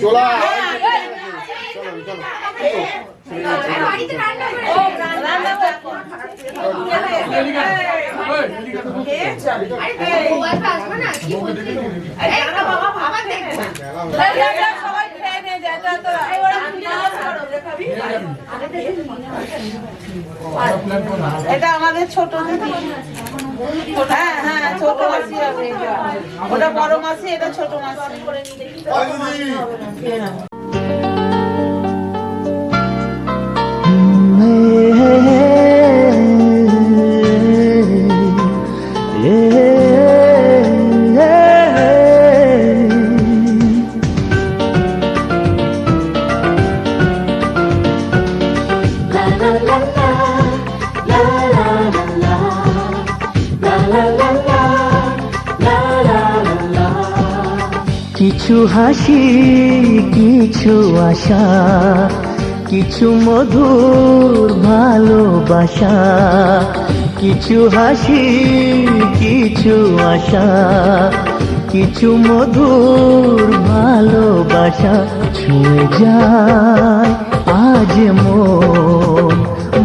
চলা এটা আমাদের ছোট দিদি। হ্যাঁ হ্যাঁ, ছোট মাসি হবে এটা। ওটা বড় মাসি, এটা ছোট মাসি। কিছু হাসি, কিছু আশা, কিছু মধুর ভালোবাসা। কিছু হাসি, কিছু আশা, কিছু মধুর ভালোবাসা। ছুঁয়ে যায় আজ মন,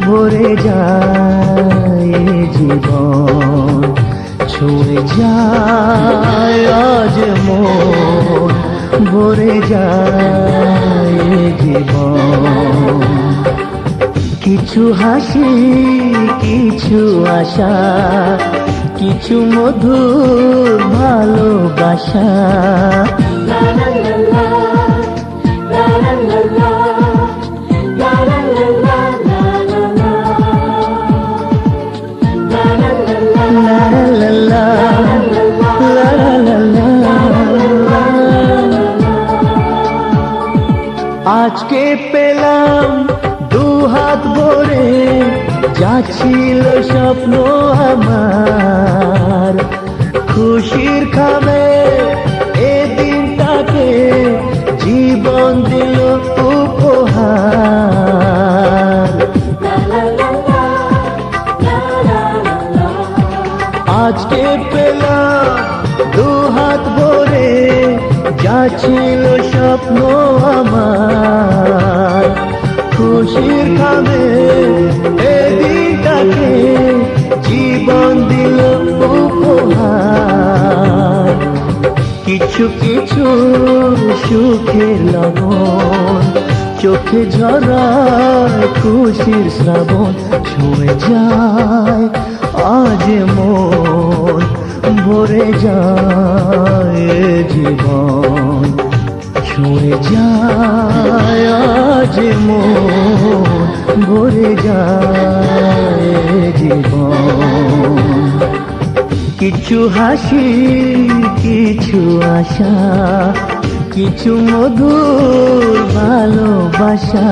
ভরে যায় জীবন। ছুঁয়ে যায় আজ মন, ভরে যায় জীবন। কিছু হাসি, কিছু আশা, কিছু মধুর ভালোবাসা। আজকে পেলাম দুহাত ভরে, যা ছিল স্বপ্ন আমার। খুশির খাবে এ দিনটাকে, জীবন দিল উপহার। আজকে পেলাম দুহাত ভরে, যা ছিল স্বপ্ন আমার। খুশির খাবে এ দিনটাকে, জীবন দিল উপহার। কিছু কিছু সুখের লবণ, চোখে ঝরায় খুশির শ্রাবণ। ছুঁয়ে যায় আজ মন, ভরে যায় জীবন। ছুঁয়ে যায় আজ মন, ভরে যায় জীবন। কিছু হাসি, কিছু আশা, কিছু মধুর ভালোবাসা।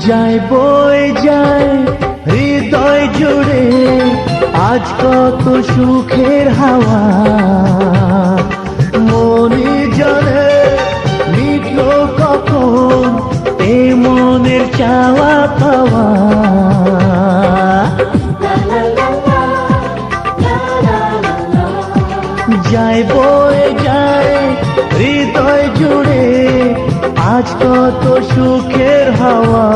যায় বয়ে যায় হৃদয় জুড়ে, আজ কত সুখের হাওয়া। মনে জানে মিটল কখন এ মনের চাওয়া পাওয়া। যায় বয়ে যায় হৃদয় জুড়ে, আজ কত সুখের হাওয়া।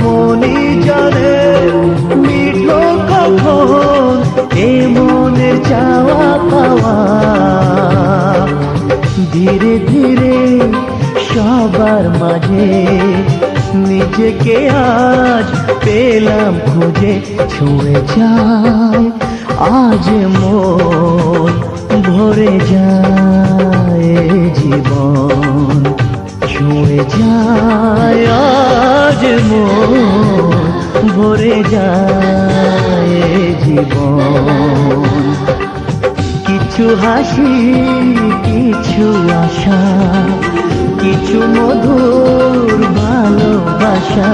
মনি জানে মিটল কখন এ মনের চাওয়া পাওয়া। ধীরে ধীরে সবার মাঝে, নিজেকে আজ পেলাম খুঁজে। ছুঁয়ে যায় আজ মন, ভরে যায় জীবন। ছুঁয়ে যায় আজ মন, ভরে যায় জীবন। কিছু হাসি, মধুর ভালোবাসা।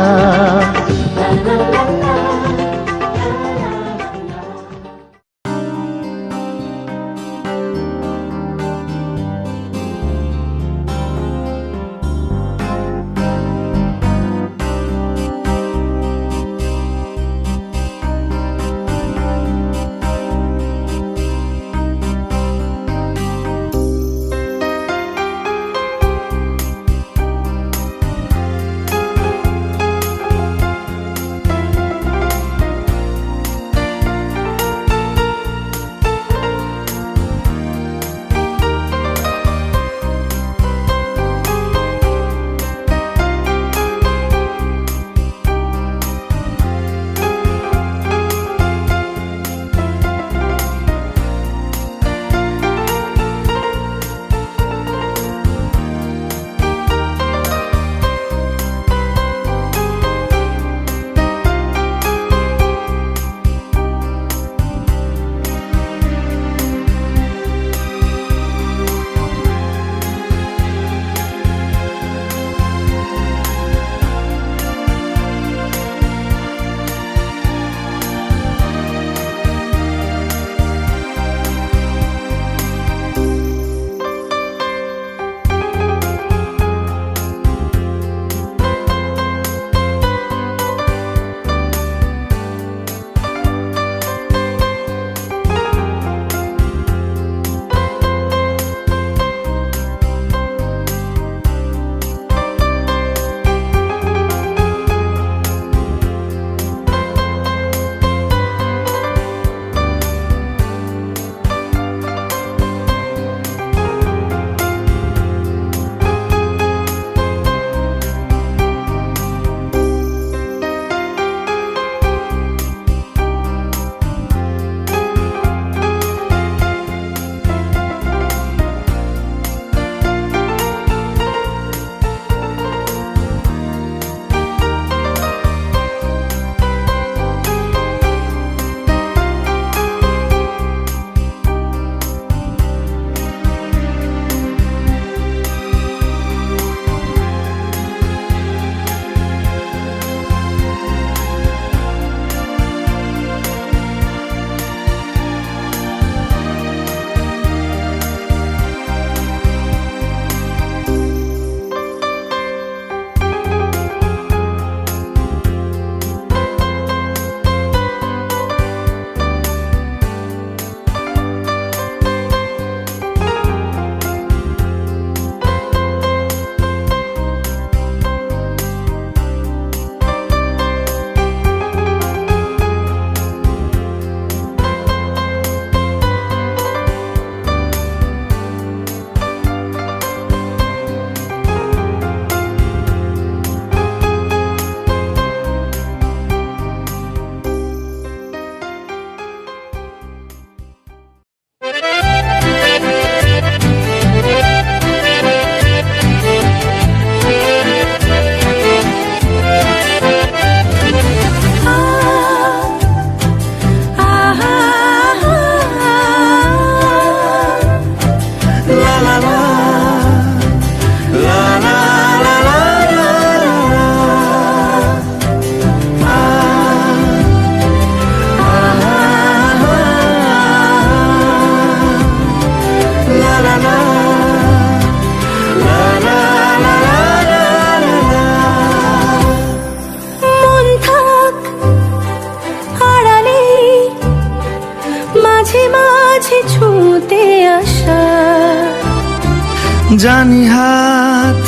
জানি হাত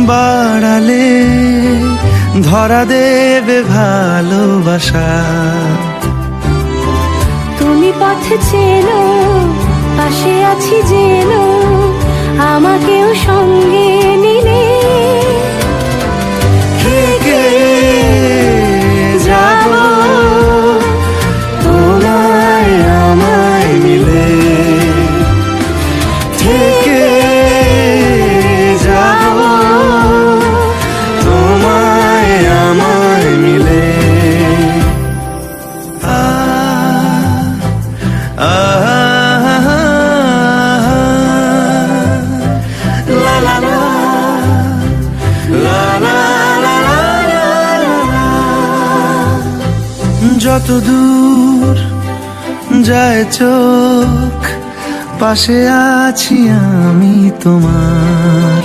বাড়ালে ধরা দেবে ভালোবাসা। তুমি পথে চেনো, পাশে আছি জেনো, আমাকেও সঙ্গে নিলে থেকে যাব তোমায় আমায় মিলে, থেকে যাব তোমায় আমায় মিলে। La la la কত দূর যায় চোখ, পাশে আছি আমি তোমার।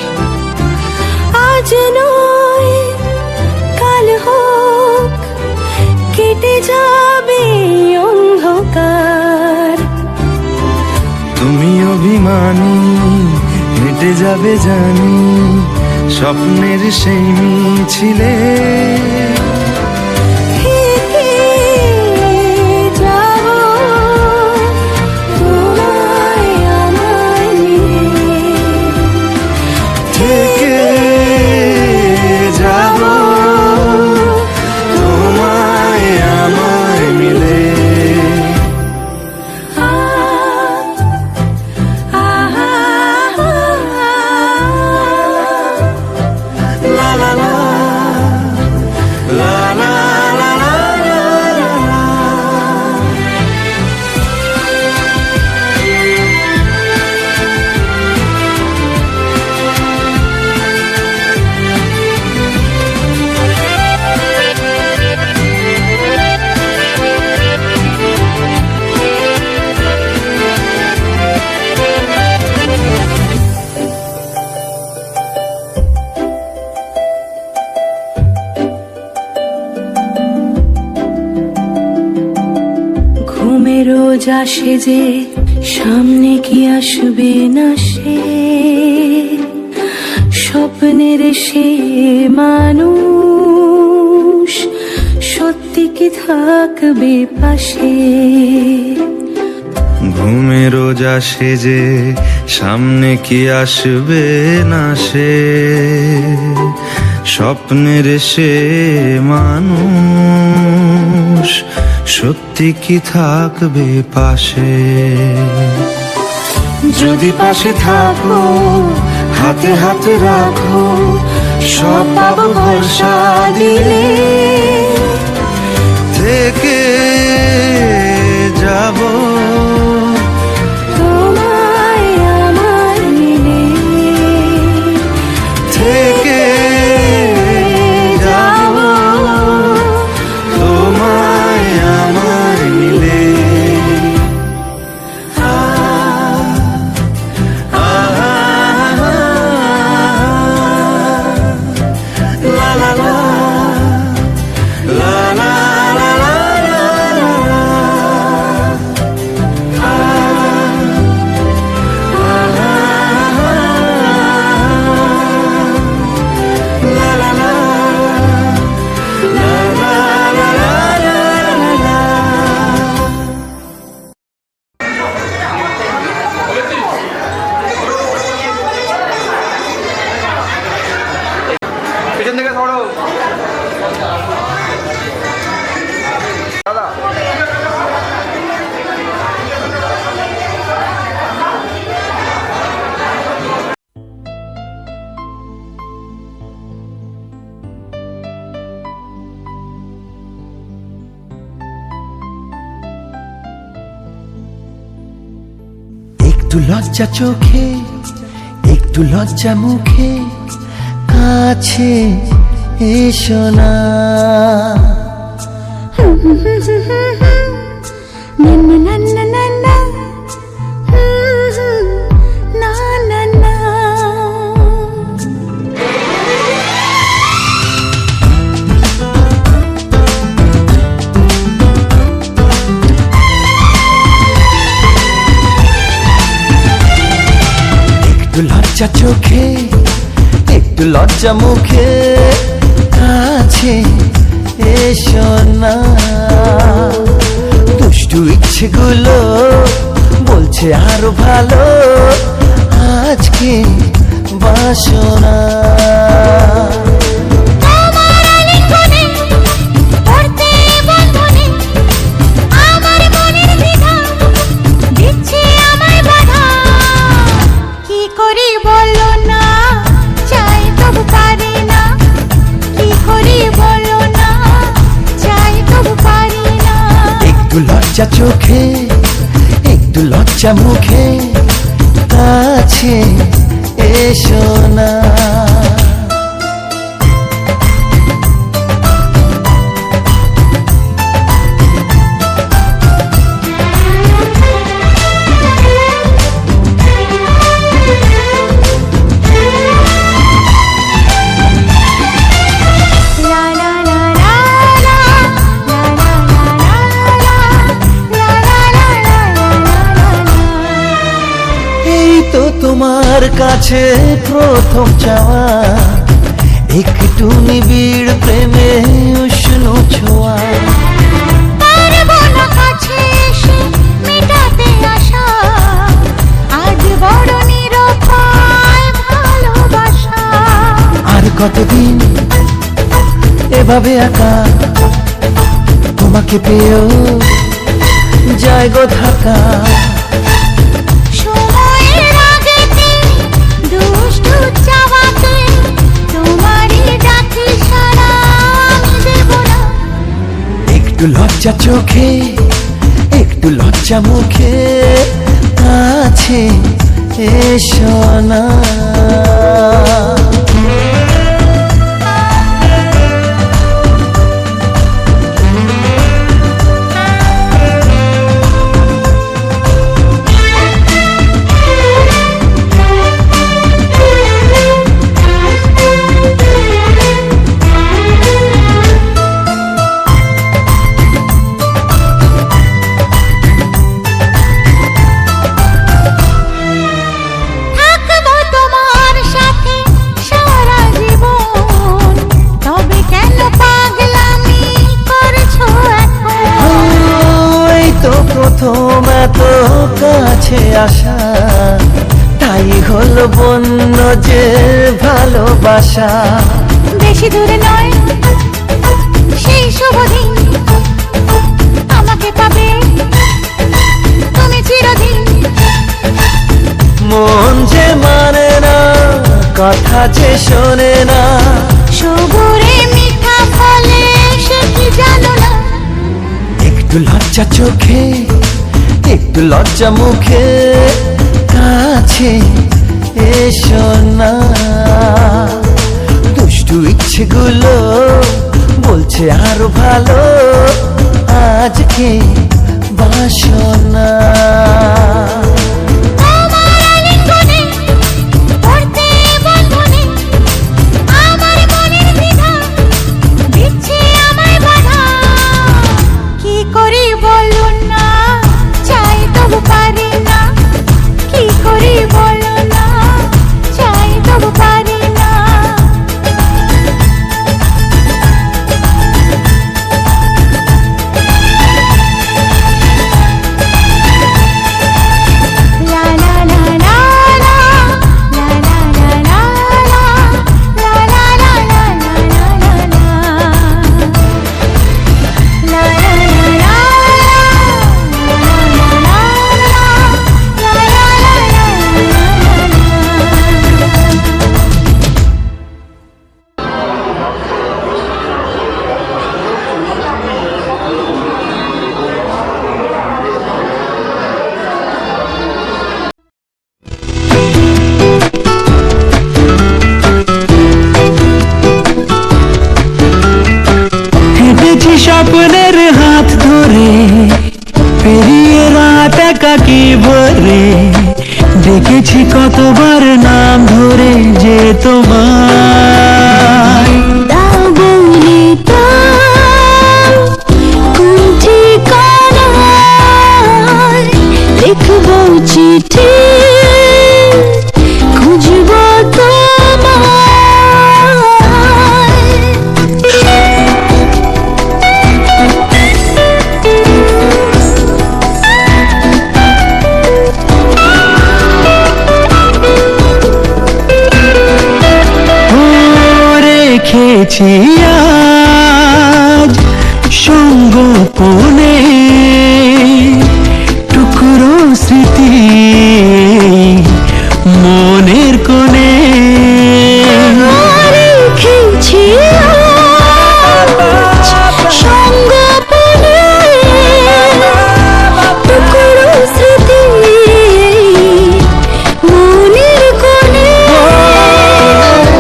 আজ নয় কাল হোক, কেটে যাবে অন্ধকার। তুমি অভিমানী, হেঁটে যাবে জানি, স্বপ্নের সেই মিছিলে। থেকে যাব তোমায় আমায় নিয়ে, থেকে যাব তোমায় আমায় মিলে। লা লা লা, লা লা লা লা লা লা। ঘুমের রোজ আসে যে, সামনে কি আসবে না সে, স্বপ্নের সে মানুষ সত্যি কি থাকবে পাশে। ঘুমে রোজ আসে যে, সামনে কি আসবে না সে, স্বপ্নের সে মানুষ সত্যি কি থাকবে পাশে। যদি পাশে থাকো, হাতে হাতে রাখো, সব পাবো ভরসা দিলে। থেকে যাব তোমায় আমার মিলে, থেকে যাব তোমায় আমার মিলে। লা লা লা, লা লা লা লা লা লা। পিছন থেকে সরো দাদা। একটু লজ্জা চোখে, একটু লজ্জা মুখে, কাছে এসো না। না না না না না, না না না। একটু লজ্জা চোখে, একটু লজ্জা মুখে, কাছে এসো না। দুষ্টু ইচ্ছেগুলো বলছে আরো ভালো, আজকে বাসনা। একটু লজ্জা চোখে, একটু লজ্জা মুখে, কাছে এসো না। তোমার কাছে প্রথম চাওয়া একটু নিবিড় প্রেমে উষ্ণ ছোঁয়া। পারবো না কাছে এসে মেটাতে আশা, আজ বড় নিরুপায় ভালোবাসা। আর কতদিন এভাবে একা তোমাকে পেয়েও যায় গো থাকা। সময়ের আগেতে দুষ্টু চাওয়াতে তোমারই ডাকি সাড়া আমি দেব না। একটু লজ্জা চোখে একটু লজ্জা মুখে কাছে এসো না। থাকবো তোমার সাথে সারা জীবন, তবে কেন পাগলামি করছো এখন? এই তো প্রথম এত কাছে আসা, তাই হলো বন্য যে ভালোবাসা। বেশি দূরে নয় সেই শুভ দিন, আমাকে পাবে তুমি চিরদিন। মন যে মানে না কথা যে শোনে না, সবুরে মিঠা ফলে সে কি জানো না। একটু লজ্জা চোখে একটু লজ্জা মুখে কাছে এসো না। দুষ্টু ইচ্ছেগুলো বলছে আরো ভালো, আজকে বাসনা। তোমার আলিঙ্গনে পড়তে বন্ধনে, আমার মনের দ্বিধা দিচ্ছে আমায় বাধা। কি করি বলো না, চাই তবু পারি না। কি করি বলো না, চাই তবু পারি না। লা লা লা লা লা, লা লা লা লা লা, লা লা লা লা লা লা লা, লা লা লা লা লা, লা লা হেঁটেছি স্বপ্নের হাত ধরে, পেরিয়ে রাত একাকি ভরে, দেখেছি কতবার নাম ধরে যে তোমার। দাও বলি দাও কোন ঠিকানায় লিখবো চিঠি, খুঁজবো রেখেছি আজ সঙ্গোপনে টুকরো স্মৃতি মনের কোণে। রেখেছি সঙ্গোপনে টুকরো স্মৃতি মনের কোণে।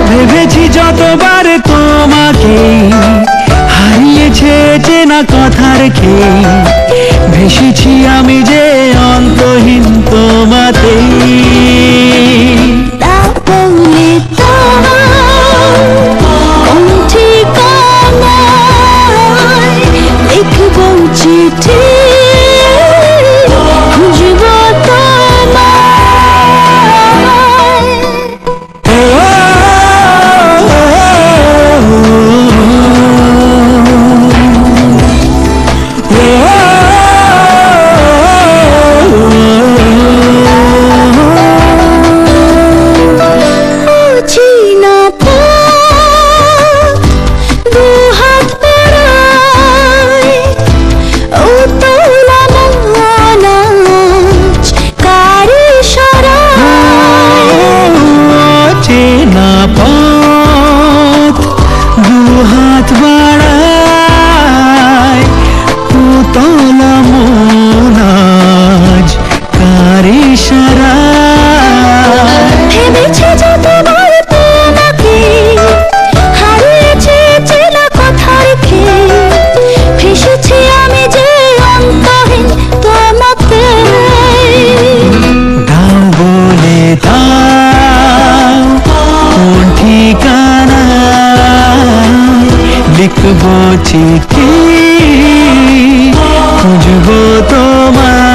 ভেবেছি যতবার তোমাকে, হারিয়েছে চেনা কথা রেখে চিঠি খুঁজবো তোমায়।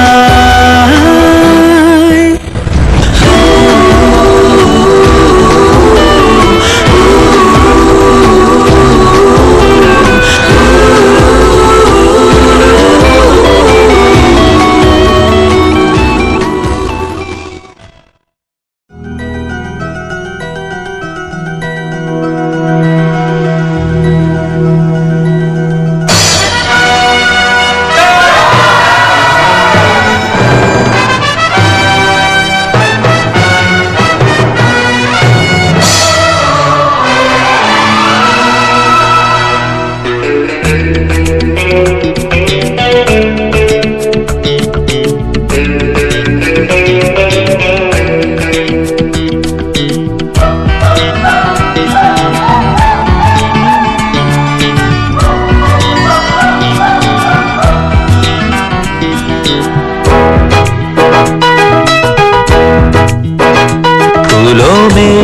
फूलों में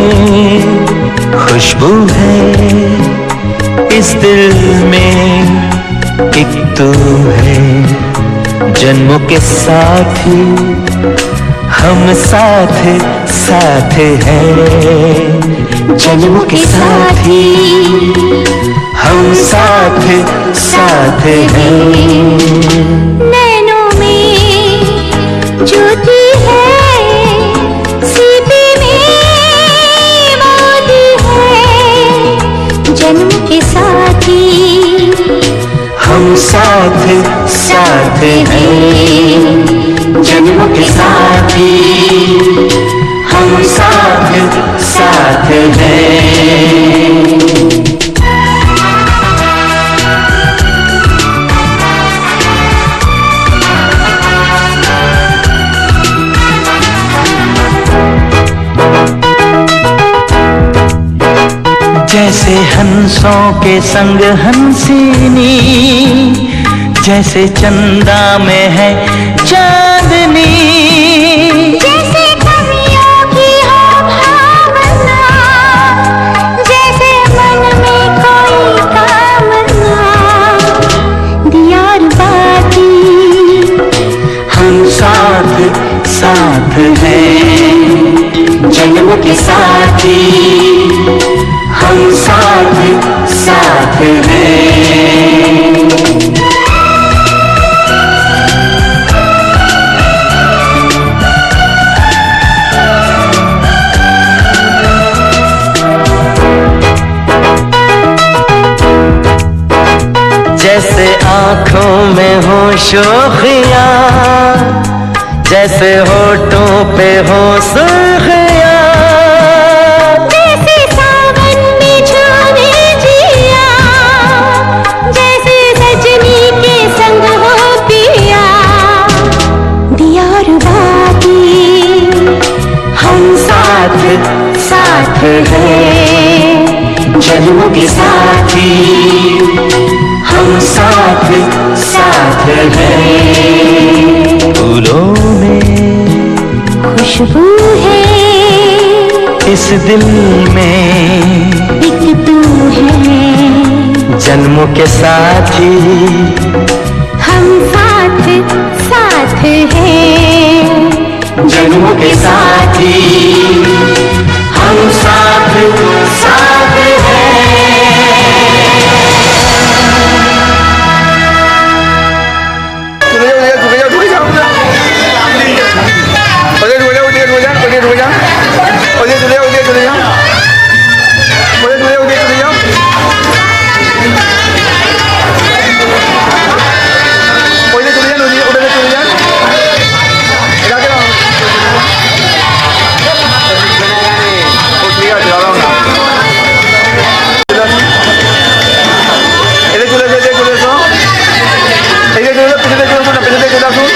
खुशबू है, इस दिल में एक तू है। जन्मों के साथी हम साथ साथ हैं, जन्मों के साथी हम साथ साथ हैं। नैनों में ज्योति है, सीपी में मोती है, जन्म के साथी हम साथ साथ हैं, जन्मों के साथी हम साथ साथ हैं। जैसे हंसों के संग हंसिनी, जैसे चंदा में है चांदनी, जैसे कवियों की हो भावना, जैसे मन में कोई कामना, दियार बाती हम साथ साथ हैं, जन्मों के साथी हम साथ साथ हैं। जैसे आँखों में हो शोखियाँ, जैसे होठों पे हो सुर्खियाँ, जैसे सावन में झूमे जिया, जैसे सजनी के संग हो पिया, दियार बाती हम साथ साथ हैं, जन्मों के साथी हम साथ साथ हैं। फूलों में खुशबू है, इस दिल में एक तू है, जन्मों के साथी हम साथ साथ हैं, जन्मों के साथी हम साथ साथ हैं। এই যে চলে আসুন